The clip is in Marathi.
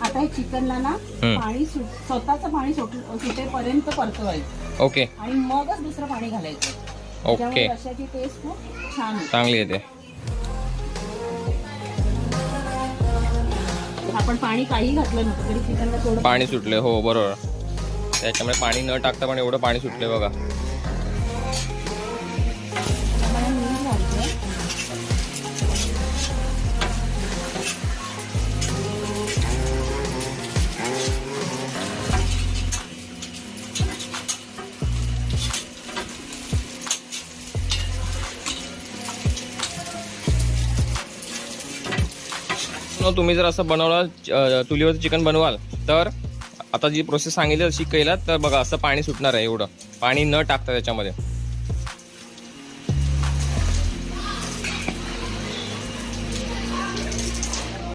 आता हे चिकनला ना पाणी स्वतःचं पाणी सुटेपर्यंत परतवायचं. ओके. आणि मगच दुसरं पाणी घालायचं. ओके. रश्याची टेस्ट खूप छान होते. चांगली येते. आपण पाणी काही घातलं नव्हतं तरी चिकनला थोडं पाणी सुटले. हो बरोबर. त्याच्यामुळे पाणी न टाकता पण एवढं पाणी सुटले बघा. आम्हाला मीठ घालते. तुम्ही जर असं बनवलं चुलीवरचं चिकन बनवाल तर आता जी प्रोसेस सांगितली तशी केलात तर बघा असं पाणी सुटणार आहे. एवढं पाणी न टाकता त्याच्यामध्ये